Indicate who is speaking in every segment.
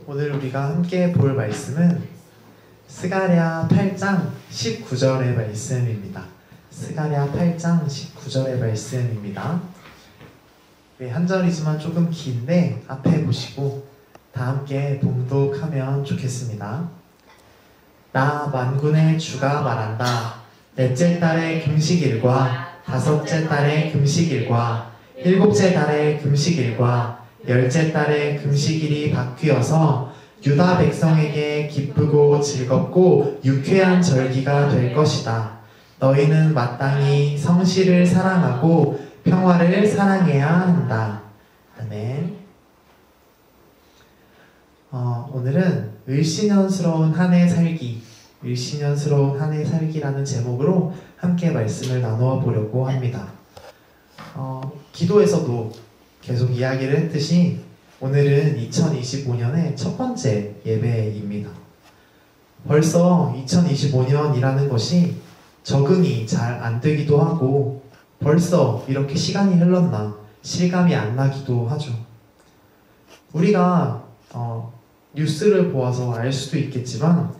Speaker 1: 오늘 우리가 함께 볼 말씀은 스가랴 8장 19절의 말씀입니다. 스가랴 8장 19절의 말씀입니다. 네, 한 절이지만 조금 긴데 앞에 보시고 다 함께 봉독하면 좋겠습니다. 나 만군의 주가 말한다. 넷째 달의 금식일과 다섯째 달의 금식일과 일곱째 달의 금식일과 열째 달의 금식일이 바뀌어서 유다 백성에게 기쁘고 즐겁고 유쾌한 절기가 될 것이다. 너희는 마땅히 성실을 사랑하고 평화를 사랑해야 한다. 아멘. 오늘은 을씨년스러운 한 해 살기, 을씨년스러운 한 해 살기라는 제목으로 함께 말씀을 나누어 보려고 합니다. 기도에서도 계속 이야기를 했듯이 오늘은 2025년의 첫 번째 예배입니다. 벌써 2025년이라는 것이 적응이 잘 안 되기도 하고 벌써 이렇게 시간이 흘렀나 실감이 안 나기도 하죠. 우리가 뉴스를 보아서 알 수도 있겠지만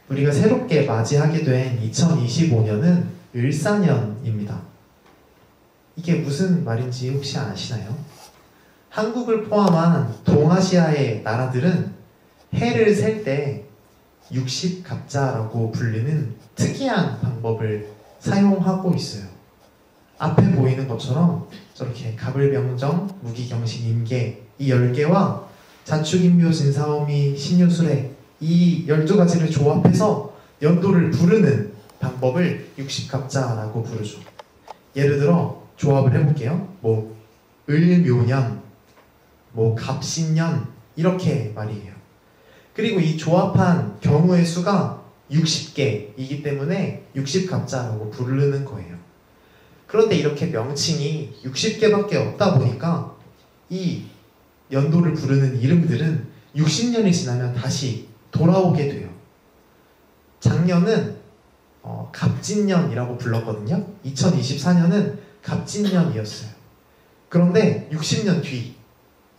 Speaker 1: 우리가 새롭게 맞이하게 된 2025년은 을사년입니다. 이게 무슨 말인지 혹시 아시나요? 한국을 포함한 동아시아의 나라들은 해를 셀 때 60갑자라고 불리는 특이한 방법을 사용하고 있어요. 앞에 보이는 것처럼 저렇게 갑을병정, 무기경신, 임계 이 10개와 자축인묘, 진사오미, 신유술해 이 12가지를 조합해서 연도를 부르는 방법을 60갑자라고 부르죠. 예를 들어 조합을 해볼게요. 을묘년, 갑신년 이렇게 말이에요. 그리고 이 조합한 경우의 수가 60개이기 때문에 60갑자라고 부르는 거예요. 그런데 이렇게 명칭이 60개밖에 없다 보니까 이 연도를 부르는 이름들은 60년이 지나면 다시 돌아오게 돼요. 작년은 갑진년이라고 불렀거든요. 2024년은 갑진년이었어요. 그런데 60년 뒤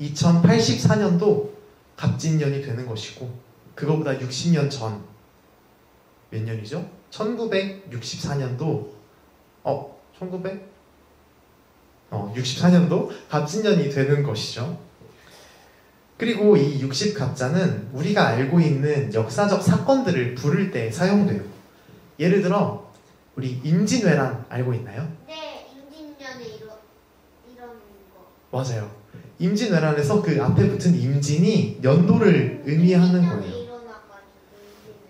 Speaker 1: 2084년도 갑진년이 되는 것이고 그거보다 60년 전 몇 년이죠? 1964년도 64년도 갑진년이 되는 것이죠. 그리고 이 60갑자는 우리가 알고 있는 역사적 사건들을 부를 때 사용돼요. 예를 들어 우리 임진왜란 알고 있나요?
Speaker 2: 네, 임진년에 이런 거.
Speaker 1: 맞아요. 임진왜란에서 그 앞에 붙은 임진이 연도를 의미하는 거예요.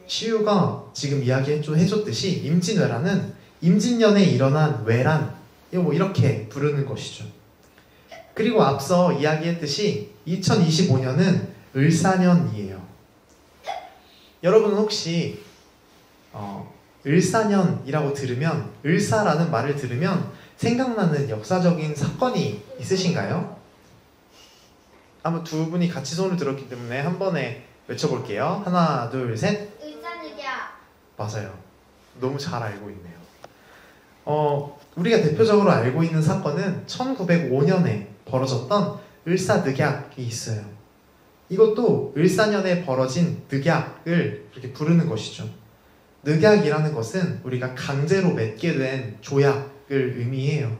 Speaker 1: 시우가 지금 이야기해줬듯이 임진왜란은 임진년에 일어난 왜란 이렇게 부르는 것이죠. 그리고 앞서 이야기했듯이 2025년은 을사년이에요. 여러분은 혹시 을사년이라고 들으면 을사라는 말을 들으면 생각나는 역사적인 사건이 있으신가요? 아마 두 분이 같이 손을 들었기 때문에 한 번에 외쳐볼게요. 하나, 둘, 셋.
Speaker 2: 을사늑약.
Speaker 1: 맞아요. 너무 잘 알고 있네요. 우리가 대표적으로 알고 있는 사건은 1905년에 벌어졌던 을사늑약이 있어요. 이것도 을사년에 벌어진 늑약을 이렇게 부르는 것이죠. 늑약이라는 것은 우리가 강제로 맺게 된 조약을 의미해요.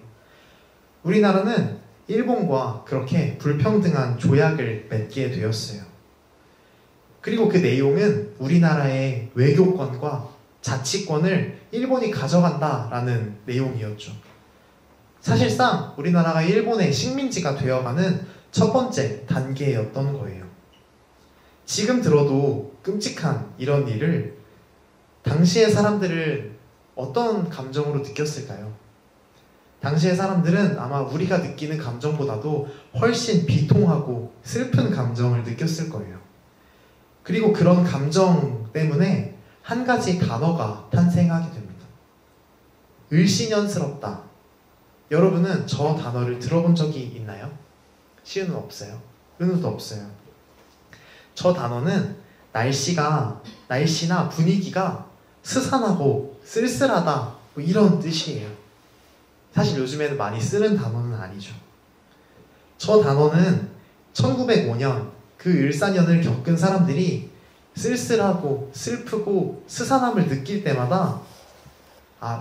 Speaker 1: 우리나라는 일본과 그렇게 불평등한 조약을 맺게 되었어요. 그리고 그 내용은 우리나라의 외교권과 자치권을 일본이 가져간다라는 내용이었죠. 사실상 우리나라가 일본의 식민지가 되어가는 첫 번째 단계였던 거예요. 지금 들어도 끔찍한 이런 일을 당시의 사람들은 어떤 감정으로 느꼈을까요? 당시의 사람들은 아마 우리가 느끼는 감정보다도 훨씬 비통하고 슬픈 감정을 느꼈을 거예요. 그리고 그런 감정 때문에 한 가지 단어가 탄생하게 됩니다. 을씨년스럽다. 여러분은 저 단어를 들어본 적이 있나요? 시은은 없어요. 은우도 없어요. 저 단어는 날씨나 분위기가 스산하고 쓸쓸하다 이런 뜻이에요. 사실 요즘에는 많이 쓰는 단어는 아니죠. 저 단어는 1905년 그 을사년을 겪은 사람들이 쓸쓸하고 슬프고 스산함을 느낄 때마다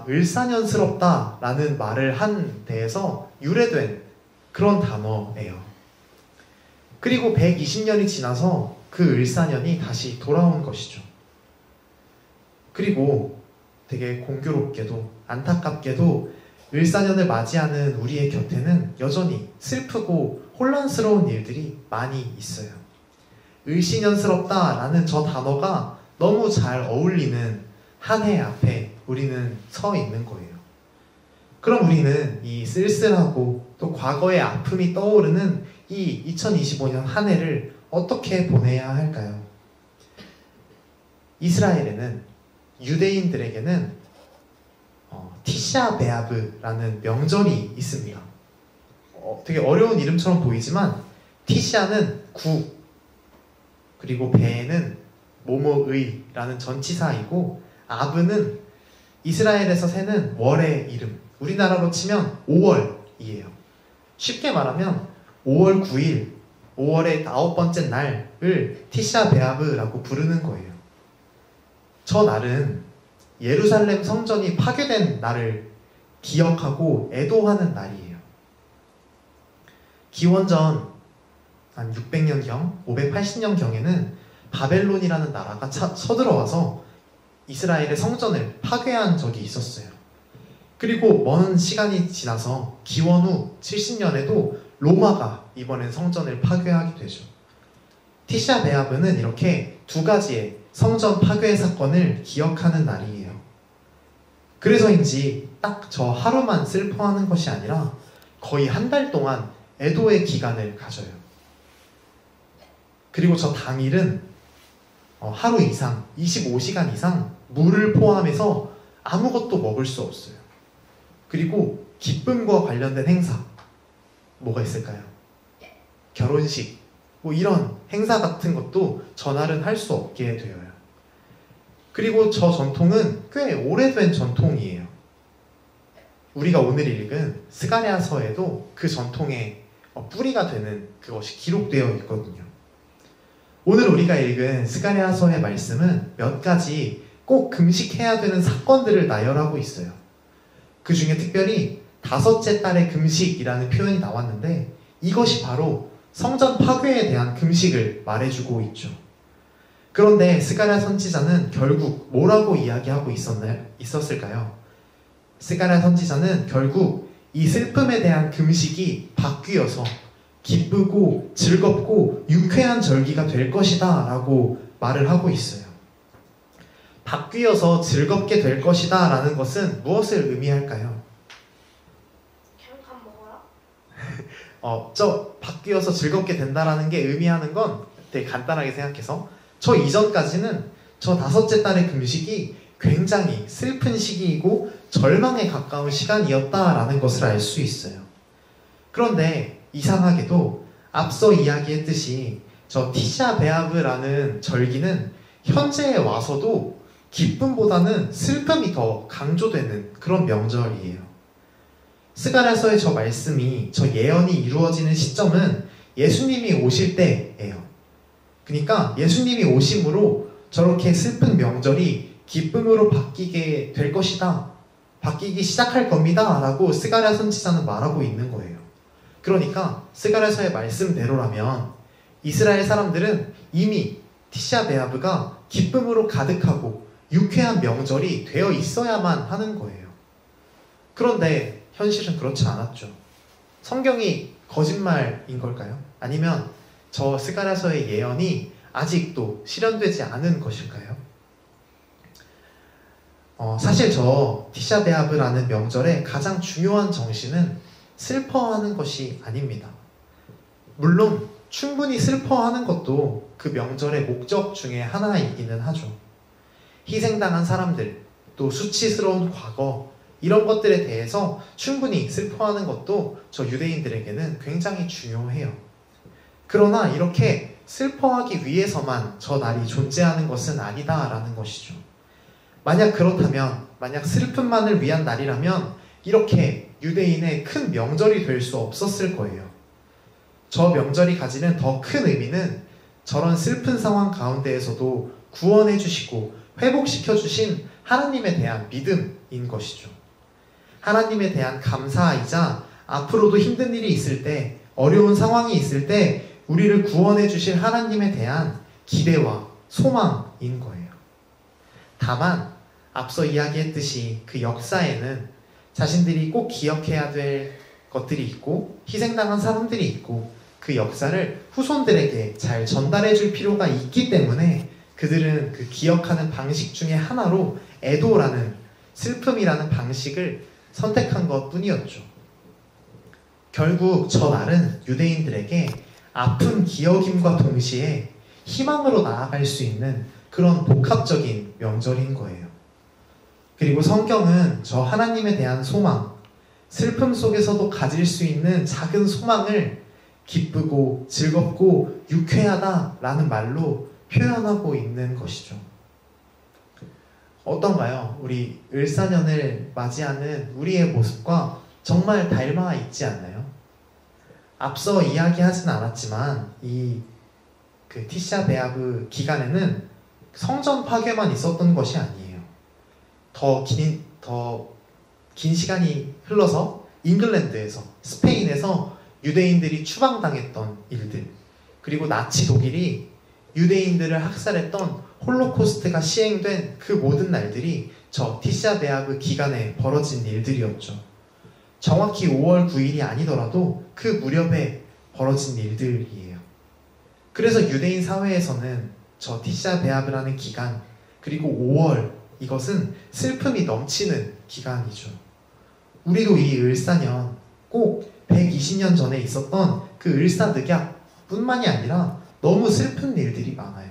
Speaker 1: 을사년스럽다라는 말을 한 데에서 유래된 그런 단어예요. 그리고 120년이 지나서 그 을사년이 다시 돌아온 것이죠. 그리고 되게 공교롭게도 안타깝게도 을사년을 맞이하는 우리의 곁에는 여전히 슬프고 혼란스러운 일들이 많이 있어요. 을시년스럽다라는 저 단어가 너무 잘 어울리는 한 해 앞에 우리는 서 있는 거예요. 그럼 우리는 이 쓸쓸하고 또 과거의 아픔이 떠오르는 이 2025년 한 해를 어떻게 보내야 할까요? 이스라엘에는 유대인들에게는 티샤 베아브라는 명절이 있습니다. 되게 어려운 이름처럼 보이지만 티샤는 구, 그리고 베는 뭐뭐의라는 전치사이고 아브는 이스라엘에서 세는 월의 이름, 우리나라로 치면 5월이에요. 쉽게 말하면 5월 9일, 5월의 9번째 날을 티샤 베아브라고 부르는 거예요. 저 날은 예루살렘 성전이 파괴된 날을 기억하고 애도하는 날이에요. 기원전 한 600년경, 580년경에는 바벨론이라는 나라가 쳐들어와서 이스라엘의 성전을 파괴한 적이 있었어요. 그리고 먼 시간이 지나서 기원 후 70년에도 로마가 이번엔 성전을 파괴하게 되죠. 티샤 베아브는 이렇게 두 가지의 성전 파괴 사건을 기억하는 날이에요. 그래서인지 딱 저 하루만 슬퍼하는 것이 아니라 거의 한 달 동안 애도의 기간을 가져요. 그리고 저 당일은 하루 이상, 25시간 이상 물을 포함해서 아무것도 먹을 수 없어요. 그리고 기쁨과 관련된 행사, 뭐가 있을까요? 결혼식, 뭐 이런 행사 같은 것도 전날은 할 수 없게 되어요. 그리고 저 전통은 꽤 오래된 전통이에요. 우리가 오늘 읽은 스가랴서에도 그 전통의 뿌리가 되는 그것이 기록되어 있거든요. 오늘 우리가 읽은 스가랴서의 말씀은 몇 가지 꼭 금식해야 되는 사건들을 나열하고 있어요. 그 중에 특별히 5째 달의 금식이라는 표현이 나왔는데 이것이 바로 성전 파괴에 대한 금식을 말해주고 있죠. 그런데 스가랴 선지자는 결국 뭐라고 이야기하고 있었을까요? 스가랴 선지자는 결국 이 슬픔에 대한 금식이 바뀌어서 기쁘고 즐겁고 유쾌한 절기가 될 것이다 라고 말을 하고 있어요. 바뀌어서 즐겁게 될 것이다 라는 것은 무엇을 의미할까요?
Speaker 2: 잠깐 먹어라.
Speaker 1: 바뀌어서 즐겁게 된다라는 게 의미하는 건 되게 간단하게 생각해서 저 이전까지는 저 5째 달의 금식이 굉장히 슬픈 시기이고 절망에 가까운 시간이었다라는 것을 알 수 있어요. 그런데 이상하게도 앞서 이야기했듯이 저 티샤 베아브라는 절기는 현재에 와서도 기쁨보다는 슬픔이 더 강조되는 그런 명절이에요. 스가랴서의 저 말씀이, 저 예언이 이루어지는 시점은 예수님이 오실 때예요. 그러니까 예수님이 오심으로 저렇게 슬픈 명절이 기쁨으로 바뀌게 될 것이다, 바뀌기 시작할 겁니다 라고 스가랴 선지자는 말하고 있는 거예요. 그러니까 스가랴서의 말씀대로라면 이스라엘 사람들은 이미 티샤 베아브가 기쁨으로 가득하고 유쾌한 명절이 되어 있어야만 하는 거예요. 그런데 현실은 그렇지 않았죠. 성경이 거짓말인 걸까요? 아니면 저 스가랴서의 예언이 아직도 실현되지 않은 것일까요? 사실 저 티샤 베아브라는 명절의 가장 중요한 정신은 슬퍼하는 것이 아닙니다. 물론 충분히 슬퍼하는 것도 그 명절의 목적 중에 하나이기는 하죠. 희생당한 사람들, 또 수치스러운 과거, 이런 것들에 대해서 충분히 슬퍼하는 것도 저 유대인들에게는 굉장히 중요해요. 그러나 이렇게 슬퍼하기 위해서만 저 날이 존재하는 것은 아니다라는 것이죠. 만약 그렇다면, 만약 슬픔만을 위한 날이라면 이렇게 유대인의 큰 명절이 될 수 없었을 거예요. 저 명절이 가지는 더 큰 의미는 저런 슬픈 상황 가운데에서도 구원해 주시고 회복시켜 주신 하나님에 대한 믿음인 것이죠. 하나님에 대한 감사이자 앞으로도 힘든 일이 있을 때, 어려운 상황이 있을 때 우리를 구원해 주실 하나님에 대한 기대와 소망인 거예요. 다만 앞서 이야기했듯이 그 역사에는 자신들이 꼭 기억해야 될 것들이 있고 희생당한 사람들이 있고 그 역사를 후손들에게 잘 전달해 줄 필요가 있기 때문에 그들은 그 기억하는 방식 중에 하나로 애도라는 슬픔이라는 방식을 선택한 것 뿐이었죠. 결국 저 날은 유대인들에게 아픈 기억임과 동시에 희망으로 나아갈 수 있는 그런 복합적인 명절인 거예요. 그리고 성경은 저 하나님에 대한 소망, 슬픔 속에서도 가질 수 있는 작은 소망을 기쁘고 즐겁고 유쾌하다라는 말로 표현하고 있는 것이죠. 어떤가요? 우리 을사년을 맞이하는 우리의 모습과 정말 닮아 있지 않나요? 앞서 이야기하진 않았지만 그 티샤 베아브 기간에는 성전 파괴만 있었던 것이 아니에요. 더 긴 시간이 흘러서 잉글랜드에서, 스페인에서 유대인들이 추방당했던 일들, 그리고 나치 독일이 유대인들을 학살했던 홀로코스트가 시행된 그 모든 날들이 저 티샤 베아브 기간에 벌어진 일들이었죠. 정확히 5월 9일이 아니더라도 그 무렵에 벌어진 일들이에요. 그래서 유대인 사회에서는 저 티샤 베아브라는 기간, 그리고 5월, 이것은 슬픔이 넘치는 기간이죠. 우리도 이 을사년, 꼭 120년 전에 있었던 그 을사늑약 뿐만이 아니라 너무 슬픈 일들이 많아요.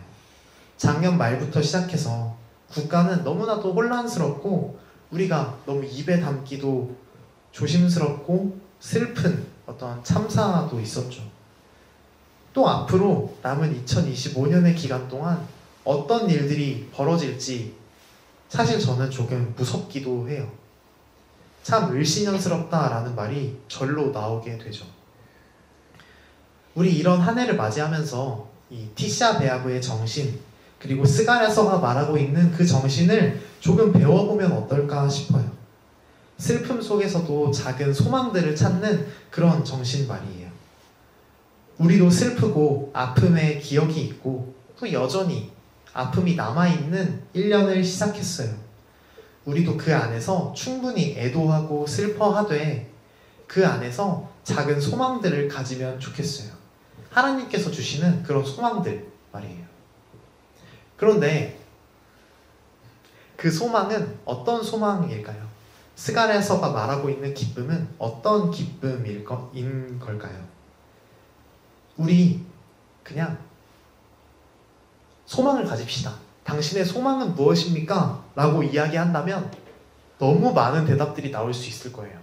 Speaker 1: 작년 말부터 시작해서 국가는 너무나도 혼란스럽고 우리가 너무 입에 담기도 조심스럽고 슬픈 어떤 참사도 있었죠. 또 앞으로 남은 2025년의 기간 동안 어떤 일들이 벌어질지 사실 저는 조금 무섭기도 해요. 참 을씨년스럽다라는 말이 절로 나오게 되죠. 우리 이런 한 해를 맞이하면서 이 티샤 베아브의 정신, 그리고 스가랴서가 말하고 있는 그 정신을 조금 배워보면 어떨까 싶어요. 슬픔 속에서도 작은 소망들을 찾는 그런 정신 말이에요. 우리도 슬프고 아픔의 기억이 있고 또 여전히 아픔이 남아있는 1년을 시작했어요. 우리도 그 안에서 충분히 애도하고 슬퍼하되 그 안에서 작은 소망들을 가지면 좋겠어요. 하나님께서 주시는 그런 소망들 말이에요. 그런데 그 소망은 어떤 소망일까요? 스가랴서가 말하고 있는 기쁨은 어떤 기쁨인 걸까요? 우리 그냥 소망을 가집시다. 당신의 소망은 무엇입니까? 라고 이야기한다면 너무 많은 대답들이 나올 수 있을 거예요.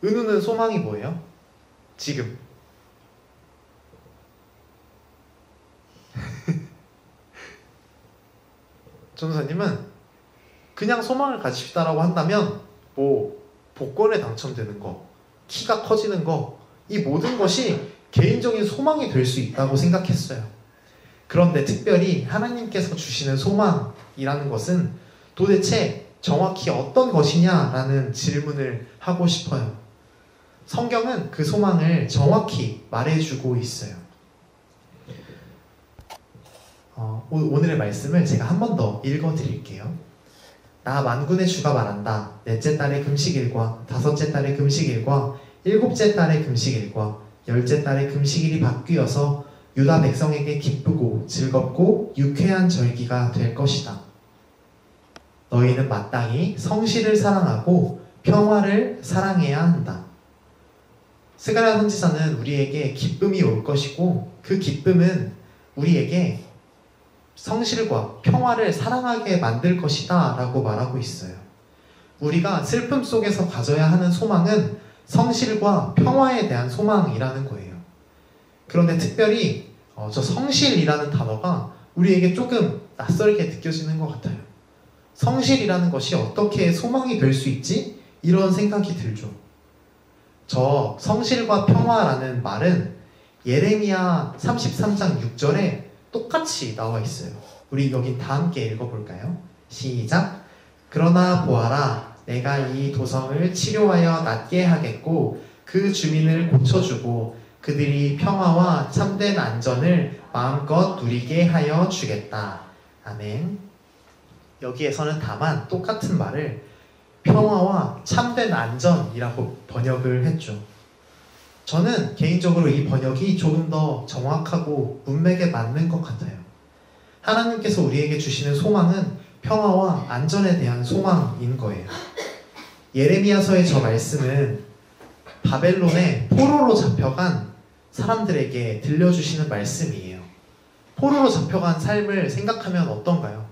Speaker 1: 은우는 소망이 뭐예요? 지금. 전도사님은 그냥 소망을 가집시다라고 한다면 복권에 당첨되는 거, 키가 커지는 거, 이 모든 것이 개인적인 소망이 될 수 있다고 생각했어요. 그런데 특별히 하나님께서 주시는 소망이라는 것은 도대체 정확히 어떤 것이냐라는 질문을 하고 싶어요. 성경은 그 소망을 정확히 말해주고 있어요. 오늘의 말씀을 제가 한 번 더 읽어드릴게요. 나 만군의 주가 말한다. 넷째 달의 금식일과 다섯째 달의 금식일과 일곱째 달의 금식일과 열째 달의 금식일이 바뀌어서 유다 백성에게 기쁘고 즐겁고 유쾌한 절기가 될 것이다. 너희는 마땅히 성실을 사랑하고 평화를 사랑해야 한다. 스가랴 선지자는 우리에게 기쁨이 올 것이고 그 기쁨은 우리에게 성실과 평화를 사랑하게 만들 것이다 라고 말하고 있어요. 우리가 슬픔 속에서 가져야 하는 소망은 성실과 평화에 대한 소망이라는 거예요. 그런데 특별히 저 성실이라는 단어가 우리에게 조금 낯설게 느껴지는 것 같아요. 성실이라는 것이 어떻게 소망이 될 수 있지? 이런 생각이 들죠. 저 성실과 평화라는 말은 예레미야 33장 6절에 또 똑같이 나와 있어요. 우리 여기 다 함께 읽어볼까요? 시작! 그러나 보아라, 내가 이 도성을 치료하여 낫게 하겠고 그 주민을 고쳐주고 그들이 평화와 참된 안전을 마음껏 누리게 하여 주겠다. 아멘. 여기에서는 다만 똑같은 말을 평화와 참된 안전이라고 번역을 했죠. 저는 개인적으로 이 번역이 조금 더 정확하고 문맥에 맞는 것 같아요. 하나님께서 우리에게 주시는 소망은 평화와 안전에 대한 소망인 거예요. 예레미야서의 저 말씀은 바벨론에 포로로 잡혀간 사람들에게 들려주시는 말씀이에요. 포로로 잡혀간 삶을 생각하면 어떤가요?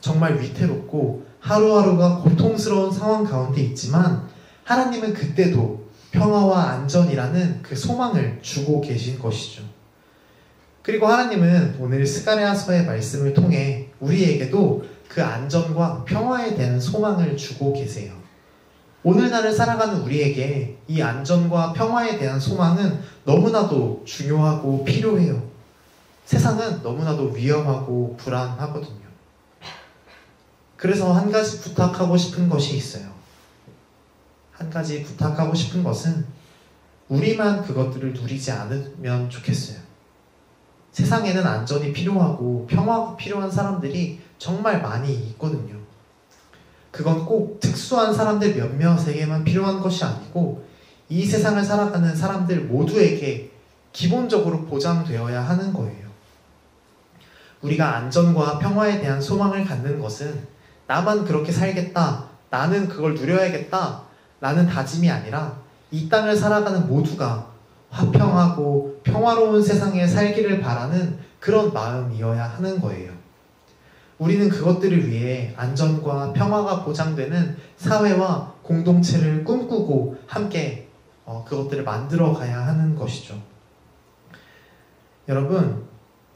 Speaker 1: 정말 위태롭고 하루하루가 고통스러운 상황 가운데 있지만 하나님은 그때도 평화와 안전이라는 그 소망을 주고 계신 것이죠. 그리고 하나님은 오늘 스가랴서의 말씀을 통해 우리에게도 그 안전과 평화에 대한 소망을 주고 계세요. 오늘날을 살아가는 우리에게 이 안전과 평화에 대한 소망은 너무나도 중요하고 필요해요. 세상은 너무나도 위험하고 불안하거든요. 그래서 한 가지 부탁하고 싶은 것이 있어요. 한 가지 부탁하고 싶은 것은 우리만 그것들을 누리지 않으면 좋겠어요. 세상에는 안전이 필요하고 평화가 필요한 사람들이 정말 많이 있거든요. 그건 꼭 특수한 사람들 몇몇에게만 필요한 것이 아니고 이 세상을 살아가는 사람들 모두에게 기본적으로 보장되어야 하는 거예요. 우리가 안전과 평화에 대한 소망을 갖는 것은 나만 그렇게 살겠다, 나는 그걸 누려야겠다 라는 다짐이 아니라 이 땅을 살아가는 모두가 화평하고 평화로운 세상에 살기를 바라는 그런 마음이어야 하는 거예요. 우리는 그것들을 위해 안전과 평화가 보장되는 사회와 공동체를 꿈꾸고 함께 그것들을 만들어 가야 하는 것이죠. 여러분,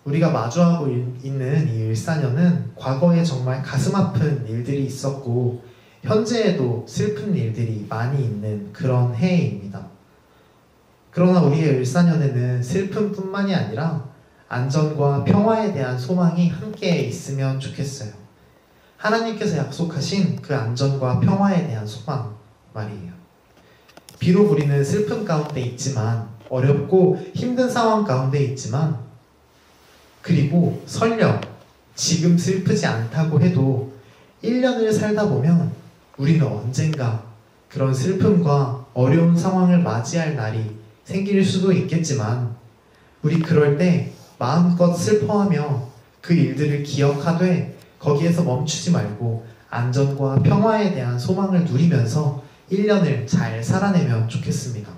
Speaker 1: 우리가 마주하고 있는 이 일사년은 과거에 정말 가슴 아픈 일들이 있었고 현재에도 슬픈 일들이 많이 있는 그런 해입니다. 그러나 우리의 일사년에는 슬픔뿐만이 아니라 안전과 평화에 대한 소망이 함께 있으면 좋겠어요. 하나님께서 약속하신 그 안전과 평화에 대한 소망 말이에요. 비록 우리는 슬픔 가운데 있지만, 어렵고 힘든 상황 가운데 있지만, 그리고 설령 지금 슬프지 않다고 해도 1년을 살다 보면 우리는 언젠가 그런 슬픔과 어려운 상황을 맞이할 날이 생길 수도 있겠지만 우리 그럴 때 마음껏 슬퍼하며 그 일들을 기억하되 거기에서 멈추지 말고 안전과 평화에 대한 소망을 누리면서 1년을 잘 살아내면 좋겠습니다.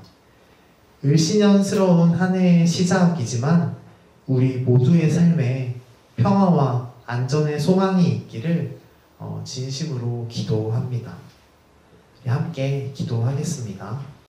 Speaker 1: 을씨년스러운 한 해의 시작이지만 우리 모두의 삶에 평화와 안전의 소망이 있기를 진심으로 기도합니다. 함께 기도하겠습니다.